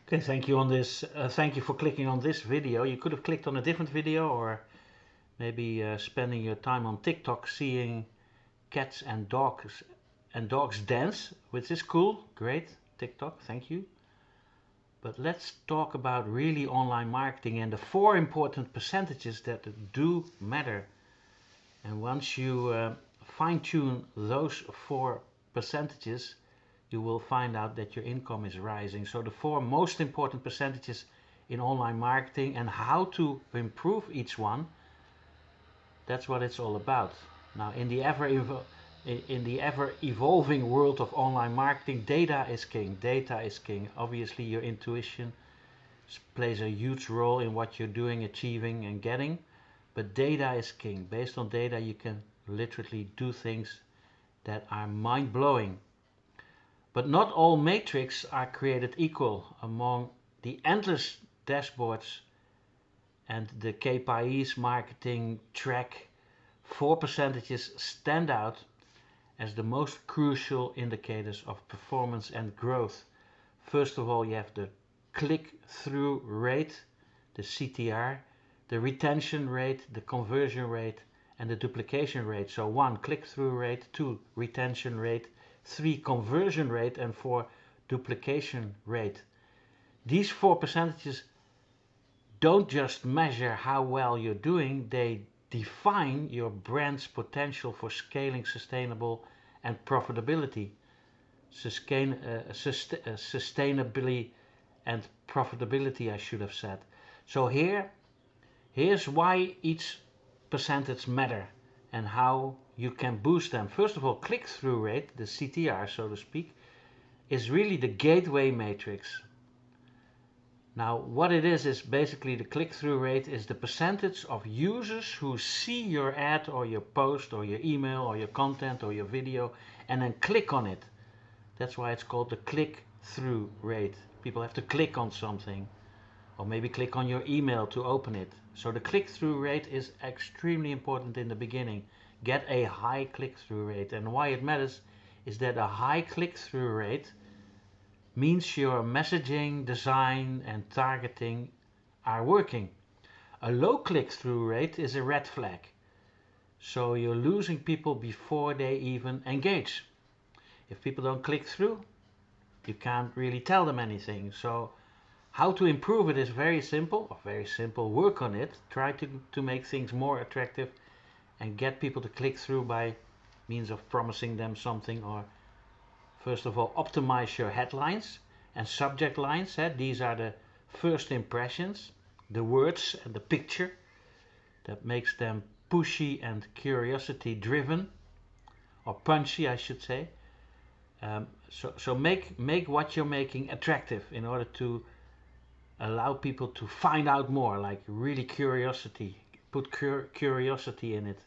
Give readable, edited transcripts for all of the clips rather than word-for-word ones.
Okay, thank you on this. Thank you for clicking on this video. You could have clicked on a different video, or maybe spending your time on TikTok seeing cats and dogs dance, which is cool. Great, TikTok, thank you. But let's talk about really online marketing and the 4 important percentages that do matter. And once you fine-tune those 4 percentages, you will find out that your income is rising. So the 4 most important percentages in online marketing and how to improve each one, that's what it's all about. Now in the ever evolving world of online marketing, data is king. Data is king. Obviously your intuition plays a huge role in what you're doing, achieving and getting, but data is king. Based on data you can literally do things that are mind-blowing. But not all metrics are created equal. Among the endless dashboards and the KPIs marketing track, 4 percentages stand out as the most crucial indicators of performance and growth. First of all, you have the click-through rate, the CTR, the retention rate, the conversion rate, and the duplication rate. So 1, click-through rate, 2, retention rate, 3, conversion rate, and 4, duplication rate. These 4 percentages don't just measure how well you're doing, they define your brand's potential for scaling sustainable and profitability. Sustainability and profitability, I should have said. So here's why each percentage matter and how you can boost them. First of all, click-through rate, the CTR so to speak, is really the gateway matrix. Now what it is basically the click-through rate is the percentage of users who see your ad or your post or your email or your content or your video and then click on it. That's why it's called the click-through rate. People have to click on something or maybe click on your email to open it. So the click-through rate is extremely important in the beginning. Get a high click-through rate, and why it matters is that a high click-through rate means your messaging, design and targeting are working. A low click-through rate is a red flag. So you're losing people before they even engage. If people don't click through, you can't really tell them anything. So how to improve it is very simple, work on it. Try to make things more attractive and get people to click through by means of promising them something, or first of all optimize your headlines and subject lines. These are the first impressions, the words and the picture that makes them pushy and curiosity driven, or punchy I should say. So make what you're making attractive in order to allow people to find out more, like really curiosity. Put curiosity in it.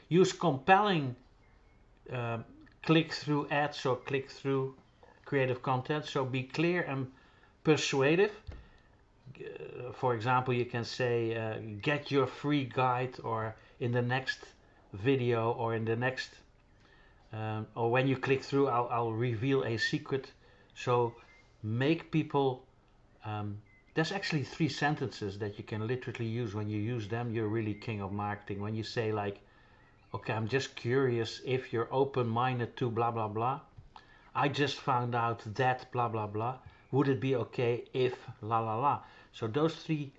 Use compelling click-through ads or click-through creative content. So be clear and persuasive. For example, you can say get your free guide, or in the next video, or in the next or when you click through I'll reveal a secret. So make people there's actually 3 sentences that you can literally use. When you use them, you're really king of marketing. When you say like, okay, I'm just curious if you're open-minded to blah blah blah. I just found out that blah blah blah. Would it be okay if la la la? So those 3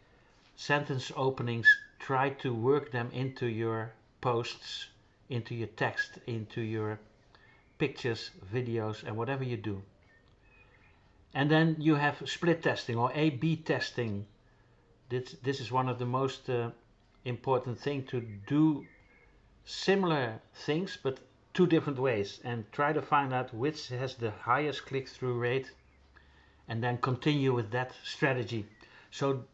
sentence openings, try to work them into your posts, into your text, into your pictures, videos and whatever you do. And then you have split testing or A/B testing. This is one of the most important things, to do similar things but 2 different ways and try to find out which has the highest click-through rate, and then continue with that strategy. So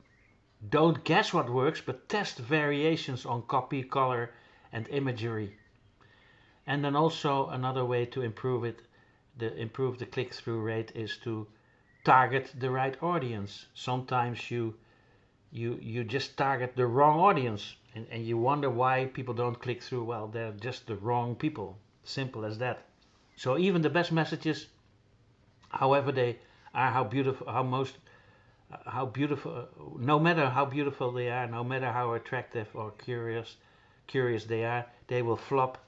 don't guess what works, but test variations on copy, color and imagery. And then also another way to improve the click-through rate is to target the right audience. Sometimes you just target the wrong audience and you wonder why people don't click through. Well, they're just the wrong people. Simple as that. So even the best messages, however they are, how beautiful, how most how beautiful, no matter how beautiful they are, no matter how attractive or curious they are, they will flop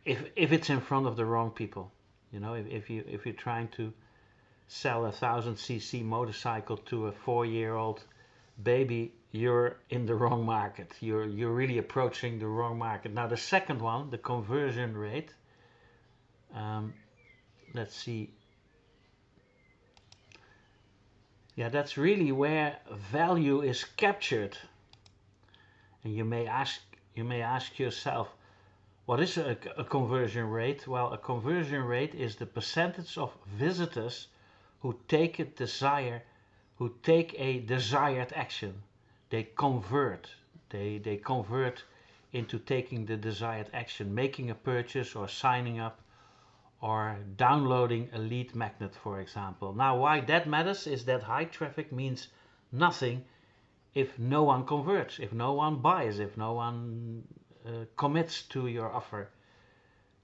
if it's in front of the wrong people. You know, if you're trying to sell a 1000cc motorcycle to a 4-year-old baby, you're in the wrong market. You're really approaching the wrong market. Now the second one, the conversion rate. Let's see. Yeah, that's really where value is captured. And you may ask yourself, what is a conversion rate? Well, a conversion rate is the percentage of visitors who take a desired action. They convert. They convert into taking the desired action, making a purchase or signing up or downloading a lead magnet, for example. Now, why that matters is that high traffic means nothing if no one converts, if no one buys, if no one commits to your offer.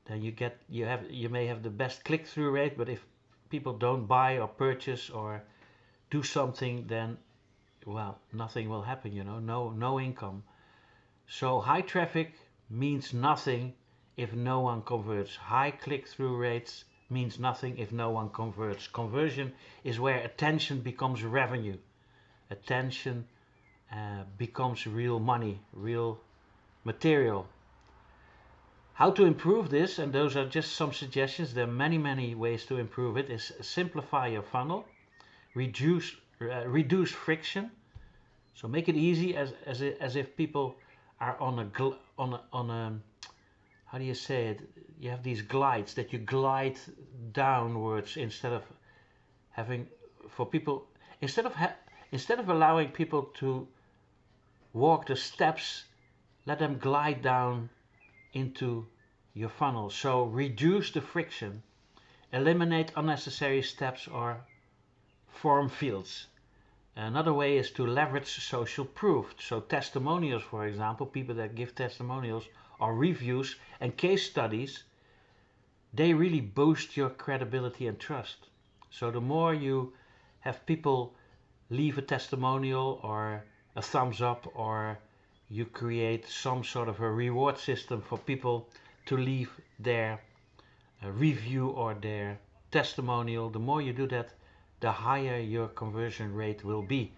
Then you may have the best click-through rate, but if people don't buy or purchase or do something, then well, nothing will happen, you know, no income. So high traffic means nothing if no one converts. High click-through rates means nothing if no one converts. Conversion is where attention becomes revenue. Attention becomes real money, real material. How to improve this, and those are just some suggestions, there are many ways to improve it, is simplify your funnel, reduce friction. So make it easy as if people are on a how do you say it? You have these glides that you glide downwards instead of having for people instead of allowing people to walk the steps, let them glide down into your funnel. So reduce the friction, eliminate unnecessary steps or form fields. Another way is to leverage social proof. So testimonials, for example, people that give testimonials or reviews and case studies, they really boost your credibility and trust. So the more you have people leave a testimonial or a thumbs up, or you create some sort of a reward system for people to leave their review or their testimonial, the more you do that, the higher your conversion rate will be.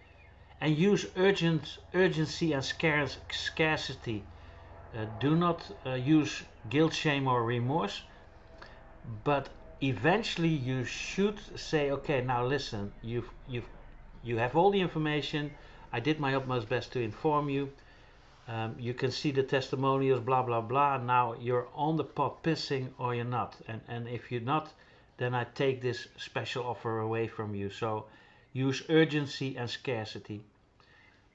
And use urgency and scarcity. Do not use guilt, shame or remorse, but eventually you should say, okay, now listen, you have all the information, I did my utmost best to inform you, you can see the testimonials, blah blah blah, now you're on the pot pissing or you're not, and if you're not, then I take this special offer away from you. So use urgency and scarcity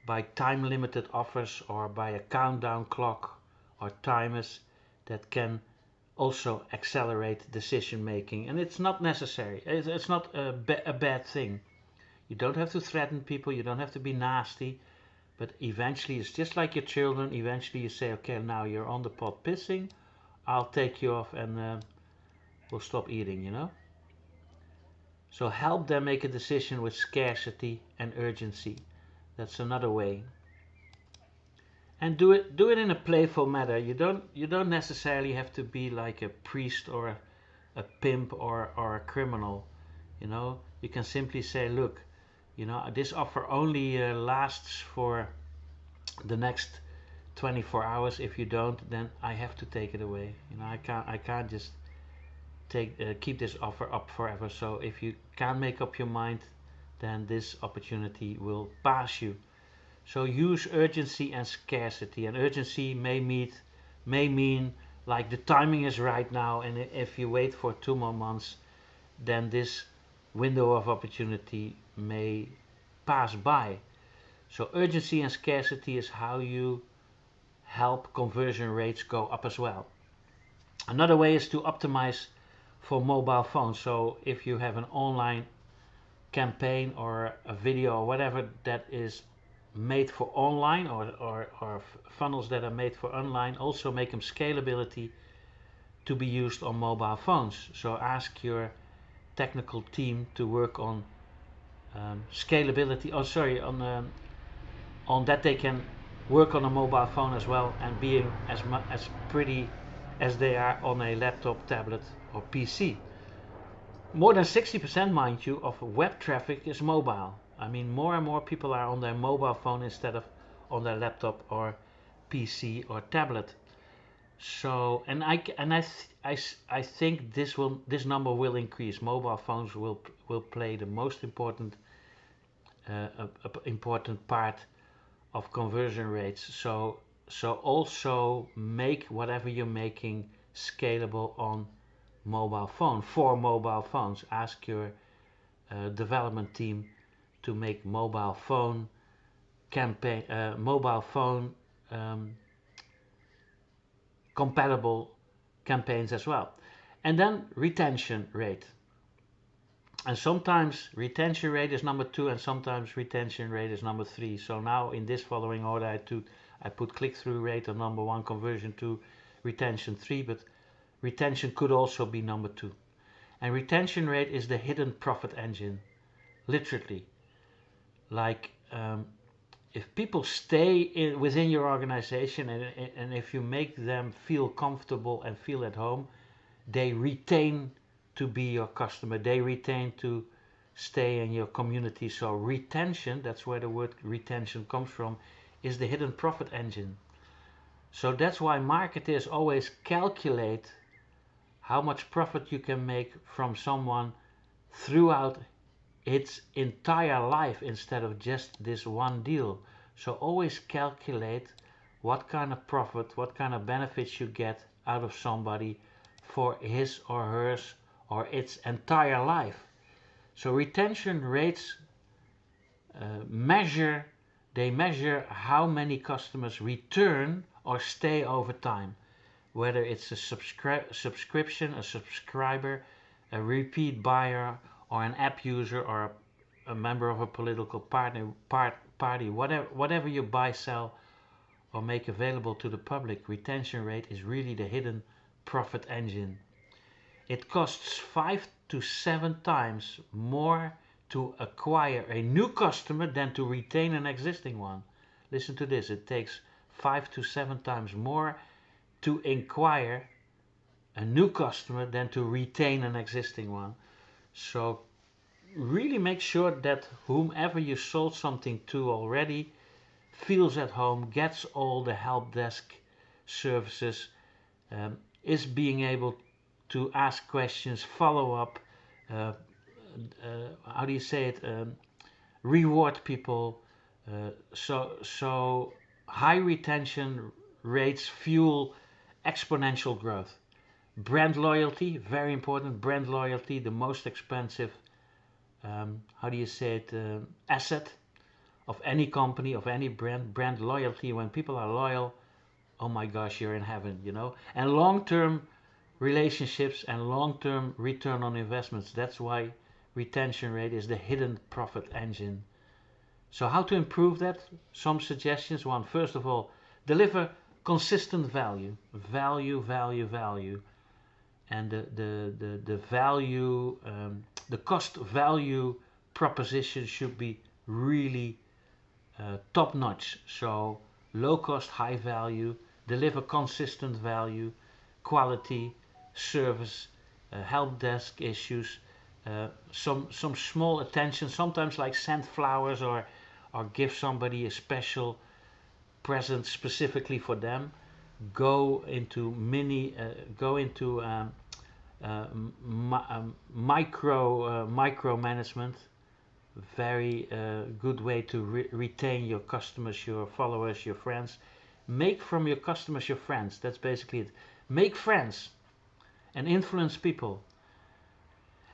by time limited offers or by a countdown clock or timers that can also accelerate decision making. And it's not necessary, it's not a bad thing. You don't have to threaten people, you don't have to be nasty, but eventually it's just like your children. Eventually you say, okay, now you're on the pot pissing, I'll take you off and we'll stop eating, you know. So help them make a decision with scarcity and urgency. That's another way. And do it in a playful manner. You don't necessarily have to be like a priest or a pimp or a criminal. You know, you can simply say, look, you know, this offer only lasts for the next 24 hours. If you don't, then I have to take it away. You know, I can't just keep this offer up forever. So if you can't make up your mind, then this opportunity will pass you. So use urgency and scarcity. And urgency may mean like the timing is right now, and if you wait for 2 more months, then this window of opportunity may pass by. So urgency and scarcity is how you help conversion rates go up as well. Another way is to optimize for mobile phones. So if you have an online campaign or a video or whatever that is made for online, or funnels that are made for online, also make them scalability to be used on mobile phones. So ask your technical team to work on scalability. Oh, sorry, on that they can work on a mobile phone as well and being as pretty as they are on a laptop, tablet, or PC. More than 60%, mind you, of web traffic is mobile. I mean, more and more people are on their mobile phone instead of on their laptop or PC or tablet. So, and I think this number will increase. Mobile phones will play the most important part of conversion rates. So also make whatever you're making scalable on mobile phone for mobile phones. Ask your development team to make mobile phone compatible campaigns as well. And then retention rate. And sometimes retention rate is number 2 and sometimes retention rate is number 3. So now in this following order I put click-through rate on number 1, conversion 2, retention 3, but retention could also be number 2. And retention rate is the hidden profit engine, literally. Like if people stay within your organization and if you make them feel comfortable and feel at home, they retain to be your customer, they retain to stay in your community. So retention, that's where the word retention comes from, is the hidden profit engine. So that's why marketers always calculate how much profit you can make from someone throughout its entire life instead of just this one deal. So always calculate what kind of profit, what kind of benefits you get out of somebody for his or hers or its entire life. So retention rates measure how many customers return or stay over time, whether it's a subscription, a subscriber, a repeat buyer, or an app user, or a member of a political party, whatever you buy, sell, or make available to the public. Retention rate is really the hidden profit engine. It costs 5 to 7 times more to acquire a new customer than to retain an existing one. Listen to this, it takes 5 to 7 times more to acquire a new customer than to retain an existing one. So really make sure that whomever you sold something to already feels at home, gets all the help desk services, is being able to ask questions, follow up, how do you say it, reward people. So high retention rates fuel exponential growth. Brand loyalty, very important. Brand loyalty, the most expensive, how do you say it, asset of any company, of any brand. Brand loyalty, when people are loyal, oh my gosh, you're in heaven, you know. And long-term relationships and long-term return on investments. That's why retention rate is the hidden profit engine. So how to improve that? Some suggestions. One, first of all, deliver consistent value. Value. And the value, the cost value proposition should be really top notch. So low cost, high value, deliver consistent value, quality, service, help desk issues, some small attention, sometimes like send flowers or give somebody a special present specifically for them. Go into micro management. Very good way to retain your customers, your followers, your friends. Make from your customers your friends. That's basically it. Make friends and influence people.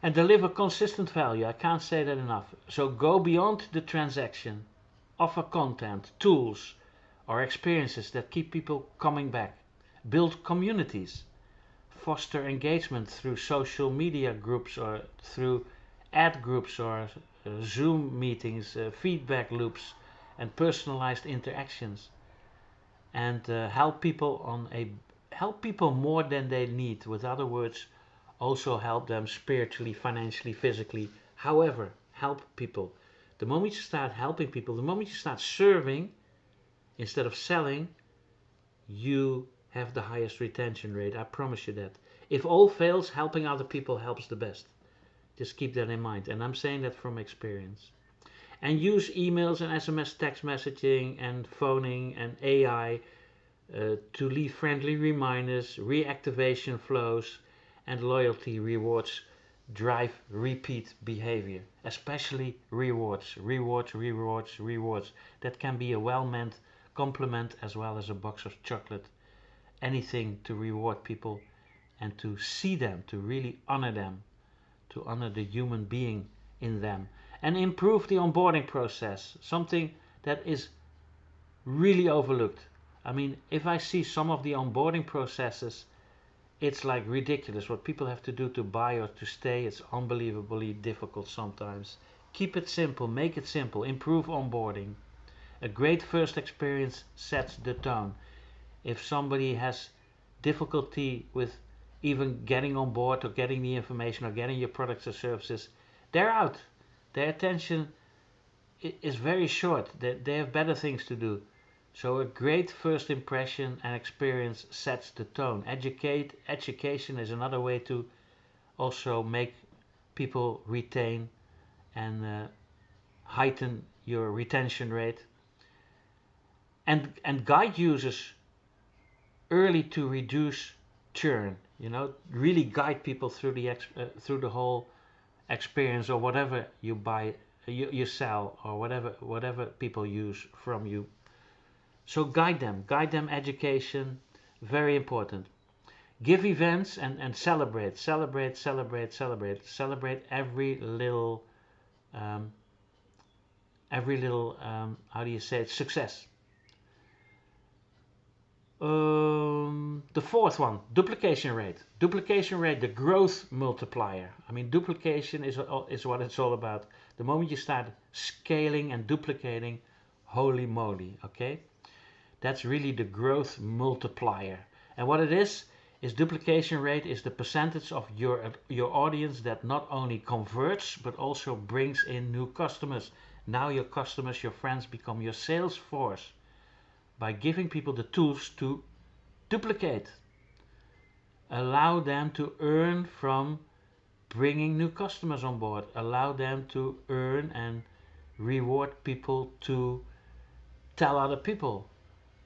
And deliver consistent value. I can't say that enough. So go beyond the transaction. Offer content, tools, or experiences that keep people coming back. Build communities. Foster engagement through social media groups or through ad groups or Zoom meetings, feedback loops, and personalized interactions. And help people more than they need. With other words, also help them spiritually, financially, physically. However, help people. The moment you start helping people, the moment you start serving instead of selling, you have the highest retention rate. I promise you that. If all fails, helping other people helps the best. Just keep that in mind. And I'm saying that from experience. And use emails and SMS text messaging and phoning and AI to leave friendly reminders, reactivation flows, and loyalty rewards drive repeat behavior, especially rewards, rewards, rewards, rewards. That can be a well-meant compliment as well as a box of chocolate. Anything to reward people and to see them, to really honor them, to honor the human being in them. And improve the onboarding process, something that is really overlooked. I mean, if I see some of the onboarding processes, it's like ridiculous what people have to do to buy or to stay. It's unbelievably difficult sometimes. Keep it simple, make it simple, improve onboarding. A great first experience sets the tone. If somebody has difficulty with even getting on board or getting the information or getting your products or services, they're out. Their attention is very short. They have better things to do. So a great first impression and experience sets the tone. Education is another way to also make people retain and heighten your retention rate. And guide users early to reduce churn. You know, really guide people through the whole experience or whatever you buy, you sell, or whatever people use from you. So guide them, education, very important. Give events and celebrate every little, how do you say it, success. The fourth one, duplication rate. Duplication rate, the growth multiplier. I mean, duplication is what it's all about. The moment you start scaling and duplicating, holy moly, okay? That's really the growth multiplier. And what it is duplication rate is the percentage of your audience that not only converts but also brings in new customers. Now your customers, your friends become your sales force by giving people the tools to duplicate. Allow them to earn from bringing new customers on board. Allow them to earn and reward people to tell other people.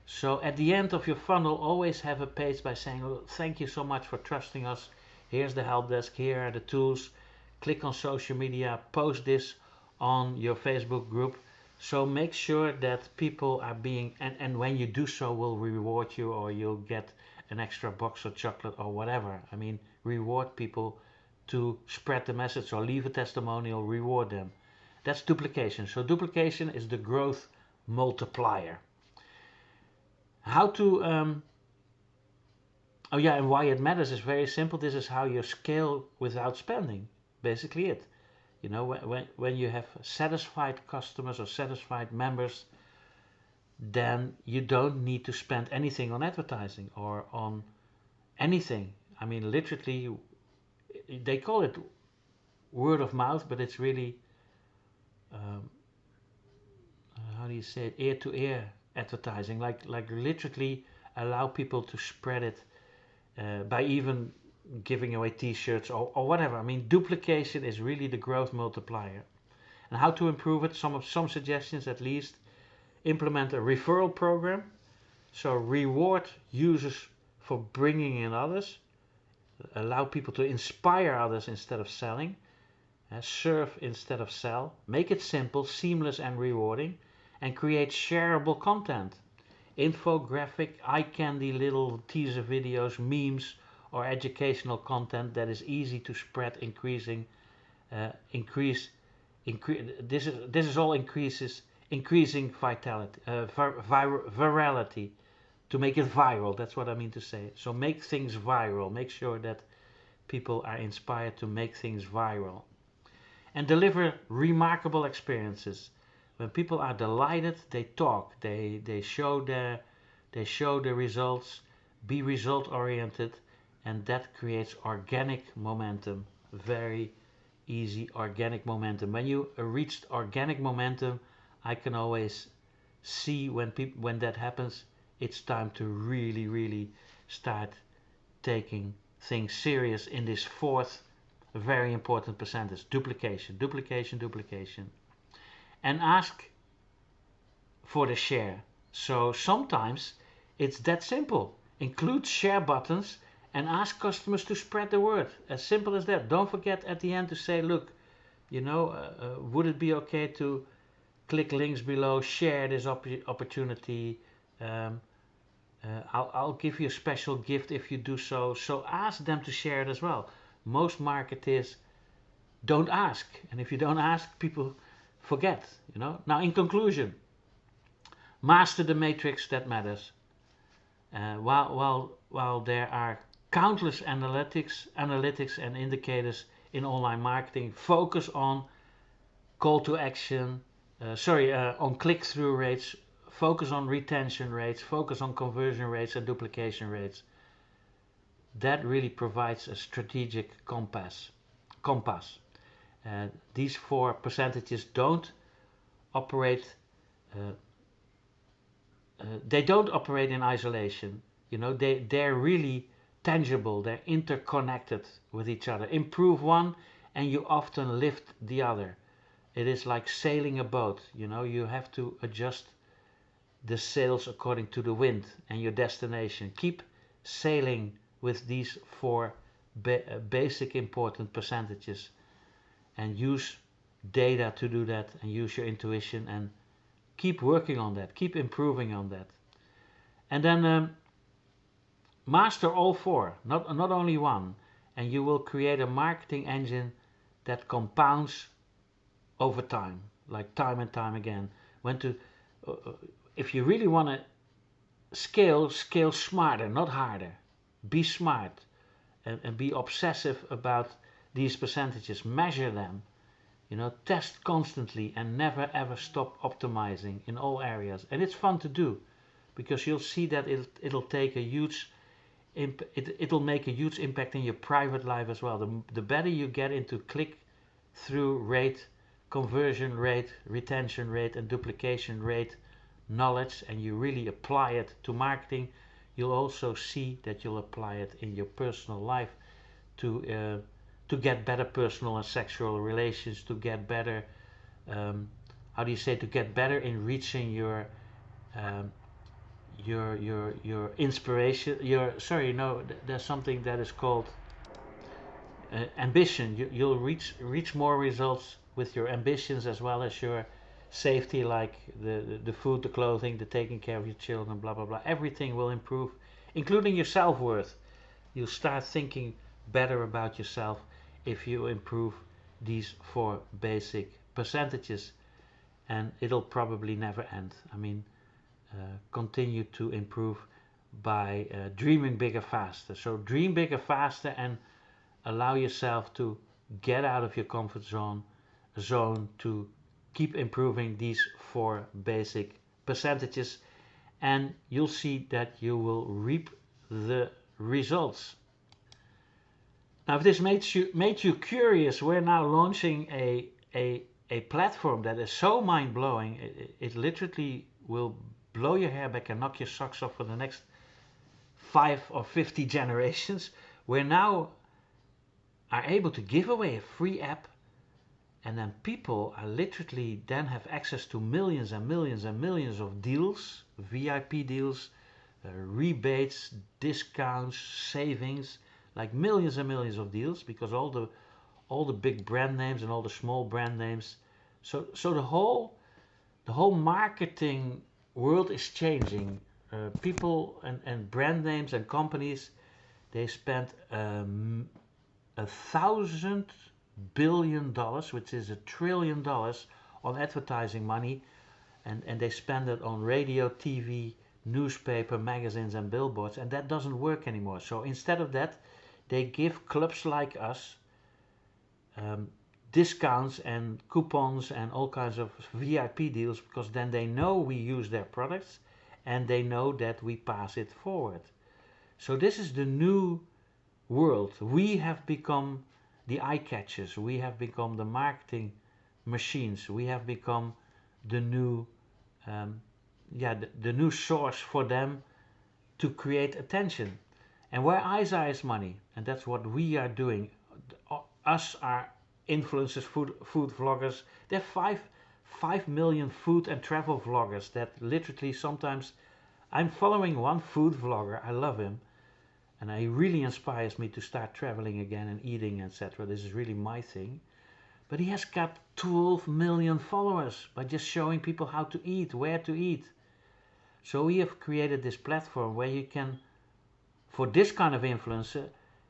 So at the end of your funnel, always have a page by saying, oh, thank you so much for trusting us. Here's the help desk, here are the tools. Click on social media, post this on your Facebook group. So make sure that people are being, and when you do so, will reward you, or you'll get an extra box of chocolate or whatever. I mean, reward people to spread the message or leave a testimonial, reward them. That's duplication. So duplication is the growth multiplier. How to, oh yeah, and why it matters is very simple. This is how you scale without spending. Basically it. You know, when you have satisfied customers or satisfied members, then you don't need to spend anything on advertising or on anything. I mean, literally, they call it word of mouth, but it's really, how do you say it, ear-to-ear advertising. Like literally allow people to spread it by even giving away t-shirts or whatever. I mean, duplication is really the growth multiplier. And how to improve it, some suggestions at least. Implement a referral program. So reward users for bringing in others. Allow people to inspire others instead of selling. Serve instead of sell. Make it simple, seamless and rewarding. And create shareable content. Infographic, eye candy little teaser videos, memes, or educational content that is easy to spread, this is all increasing vitality, virality, to make it viral. That's what I mean to say. So make things viral. Make sure that people are inspired to make things viral, and deliver remarkable experiences. When people are delighted, they talk. They show the results. Be result oriented. And that creates organic momentum. Very easy organic momentum. When you reached organic momentum, I can always see when that happens, it's time to really start taking things serious in this fourth very important percentage: duplication, duplication, duplication. And ask for the share. So sometimes it's that simple. Include share buttons and ask customers to spread the word. As simple as that. Don't forget at the end to say, look, would it be okay to click links below, share this opportunity? Um, I'll give you a special gift if you do so. So ask them to share it as well. Most marketers don't ask. And if you don't ask, people forget. Now, in conclusion, master the matrix that matters. While there are countless analytics and indicators in online marketing, focus on call to action, on click-through rates, focus on retention rates, focus on conversion rates and duplication rates. That really provides a strategic compass. These 4 percentages don't operate. They don't operate in isolation. They're really tangible. They're interconnected with each other. Improve one, and you often lift the other. It is like sailing a boat. You have to adjust the sails according to the wind and your destination. Keep sailing with these 4 basic important percentages, and use data to do that, and use your intuition, and keep working on that, keep improving on that. And then master all 4, not only one, and you will create a marketing engine that compounds over time, like time and time again. If you really want to scale smarter, not harder. Be smart and be obsessive about these percentages. Measure them. Test constantly and never ever stop optimizing in all areas. And it's fun to do, because you'll see that it'll make a huge impact in your private life as well. The better you get into click-through rate, conversion rate, retention rate and duplication rate knowledge, and you really apply it to marketing, you'll also see that you'll apply it in your personal life to get better personal and sexual relations, to get better, to get better in reaching your inspiration. There's something that is called ambition. You'll reach more results with your ambitions as well as your safety, like the food, the clothing, the taking care of your children, blah blah blah. Everything will improve, including your self-worth. You'll start thinking better about yourself if you improve these 4 basic percentages, and it'll probably never end. Continue to improve by dreaming bigger faster. So dream bigger faster and allow yourself to get out of your comfort zone to keep improving these 4 basic percentages, and you'll see that you will reap the results. Now, if this made you curious, we're now launching a platform that is so mind-blowing, it literally will blow your hair back and knock your socks off for the next 5 or 50 generations. We're now are able to give away a free app, and then people are literally then have access to millions and millions and millions of deals, VIP deals, rebates, discounts, savings, like millions and millions of deals, because all the big brand names and all the small brand names. So the whole marketing world is changing. People and brand names and companies, they spend $1,000 billion, which is $1 trillion, on advertising money, and they spend it on radio, TV, newspaper, magazines and billboards, and that doesn't work anymore. So instead of that, they give clubs like us discounts and coupons and all kinds of VIP deals, because then they know we use their products and they know that we pass it forward. So this is the new world. We have become the eye catchers. We have become the marketing machines. We have become the new, the new source for them to create attention. And where eyes are is money, and that's what we are doing. Us are influencers, food vloggers. There are 5 million food and travel vloggers that literally sometimes I'm following one food vlogger. I love him, and he really inspires me to start traveling again and eating, etc. This is really my thing. But he has got 12 million followers by just showing people how to eat, where to eat. So we have created this platform where you can, for this kind of influencer,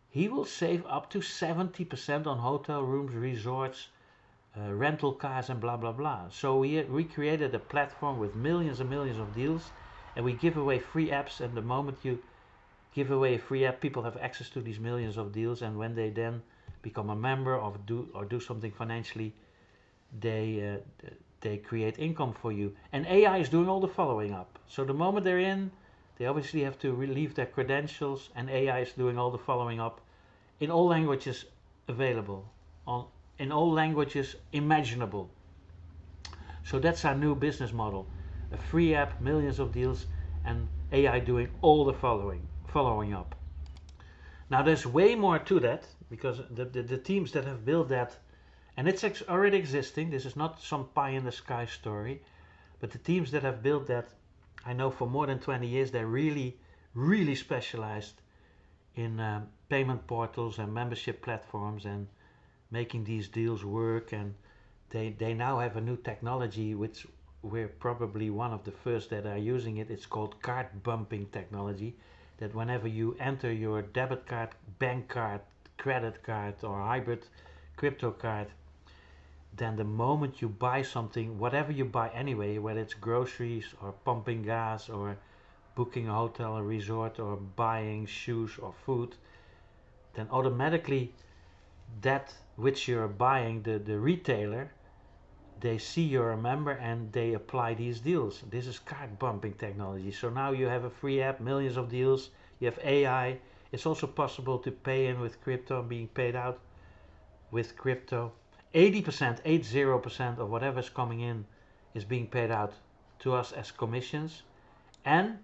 he will save up to 70% on hotel rooms, resorts, rental cars, and blah blah blah. So we created a platform with millions and millions of deals, and we give away free apps. And the moment you give away a free app, people have access to these millions of deals. And when they then become a member or do something financially, they create income for you. And AI is doing all the following up. So the moment they're in, they obviously have to leave their credentials, and AI is doing all the following up in all languages available, in all languages imaginable. So that's our new business model. A free app, millions of deals, and AI doing all the following up. Now there's way more to that, because the teams that have built that, and it's already existing, this is not some pie in the sky story, but the teams that have built that, I know for more than 20 years, they're really specialized in payment portals and membership platforms and making these deals work. And they now have a new technology, which we're probably one of the first that are using it. It's called card bumping technology, that whenever you enter your debit card, bank card, credit card, or hybrid crypto card, then the moment you buy something, whatever you buy anyway, whether it's groceries or pumping gas or booking a hotel or resort or buying shoes or food, then automatically that which you're buying, the retailer, they see you're a member and they apply these deals. This is card bumping technology. So now you have a free app, millions of deals, you have AI. It's also possible to pay in with crypto and being paid out with crypto. 80% of whatever's coming in is being paid out to us as commissions. And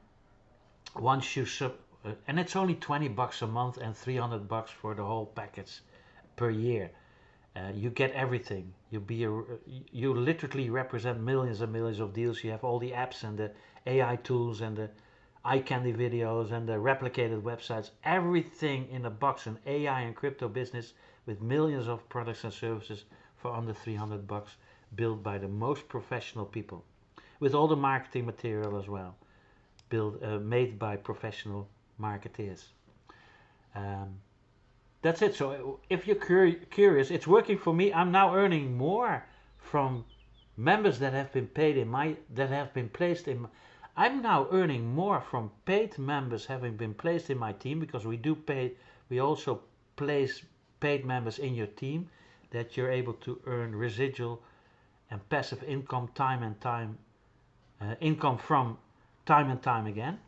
once you and it's only $20 a month and $300 for the whole package per year. You get everything. You literally represent millions and millions of deals. You have all the apps and the AI tools and the eye candy videos and the replicated websites. Everything in a box, an AI and crypto business with millions of products and services for under $300, built by the most professional people, with all the marketing material as well, made by professional marketeers. That's it. So if you're curious, it's working for me. I'm now earning more from members that have been placed in. I'm now earning more from paid members having been placed in my team, because we also place paid members in your team, that you're able to earn residual and passive income income from time and time again.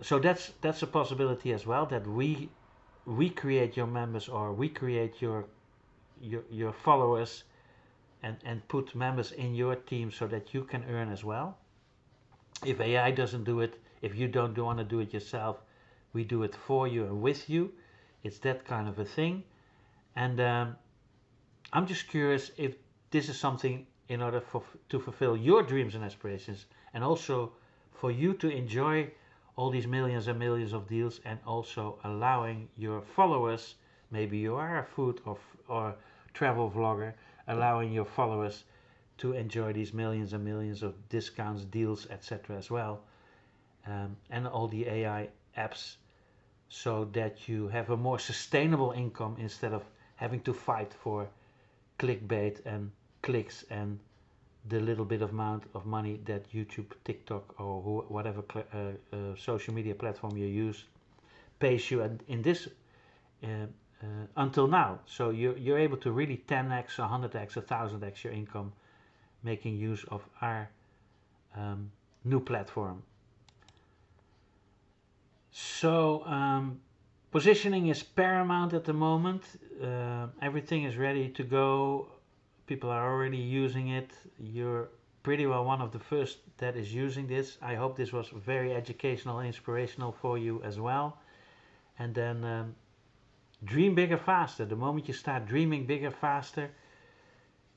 So that's a possibility as well, that we create your members, or we create your followers and put members in your team so that you can earn as well. If AI doesn't do it, if you don't want to do it yourself, we do it for you and with you. It's that kind of a thing. And I'm just curious if this is something in order to fulfill your dreams and aspirations, and also for you to enjoy all these millions and millions of deals, and also allowing your followers, maybe you are a food or travel vlogger, allowing your followers to enjoy these millions and millions of discounts, deals, etc. as well, and all the AI apps, so that you have a more sustainable income instead of having to fight for clickbait and clicks and the little bit of amount of money that YouTube, TikTok, or whatever social media platform you use pays you in this until now. So you're able to really 10x, 100x, 1000x your income, making use of our new platform. So Positioning is paramount at the moment. Everything is ready to go. People are already using it. You're pretty well one of the first that is using this. I hope this was very educational and inspirational for you as well. And then dream bigger faster. The moment you start dreaming bigger faster,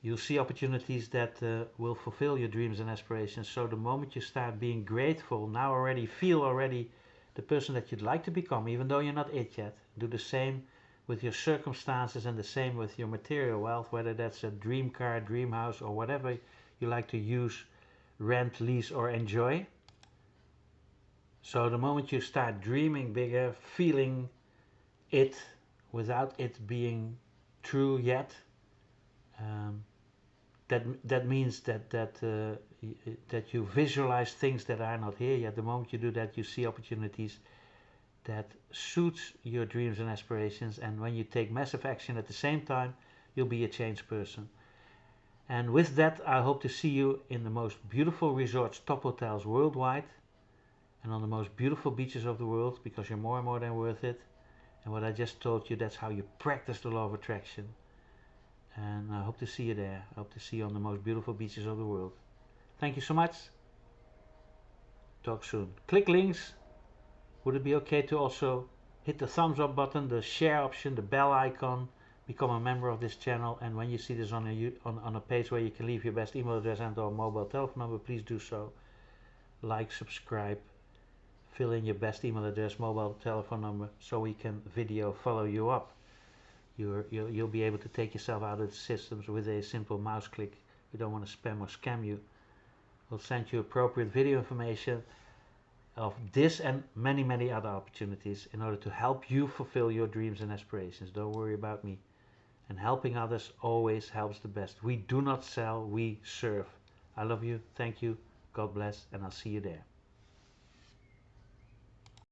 you'll see opportunities that will fulfill your dreams and aspirations. So the moment you start being grateful, now already feel already the person that you'd like to become, even though you're not it yet. Do the same with your circumstances and the same with your material wealth, whether that's a dream car, dream house, or whatever you like to use, rent, lease, or enjoy. So the moment you start dreaming bigger, feeling it without it being true yet, that means that you visualize things that are not here yet. The moment you do that, you see opportunities that suits your dreams and aspirations, and when you take massive action at the same time, you'll be a changed person. And with that, I hope to see you in the most beautiful resorts, top hotels worldwide, and on the most beautiful beaches of the world, because you're more and more than worth it. And what I just told you, that's how you practice the law of attraction. And I hope to see you there. I hope to see you on the most beautiful beaches of the world. Thank you so much. Talk soon. Click links. Would it be okay to also hit the thumbs up button, the share option, the bell icon, become a member of this channel, and when you see this on a page where you can leave your best email address and or mobile telephone number, please do so. Like, subscribe, fill in your best email address, mobile telephone number, so we can video follow you up. You'll be able to take yourself out of the systems with a simple mouse click. We don't want to spam or scam you. We'll send you appropriate video information of this and many, many other opportunities in order to help you fulfill your dreams and aspirations. Don't worry about me. And helping others always helps the best. We do not sell, we serve. I love you, thank you, God bless, and I'll see you there.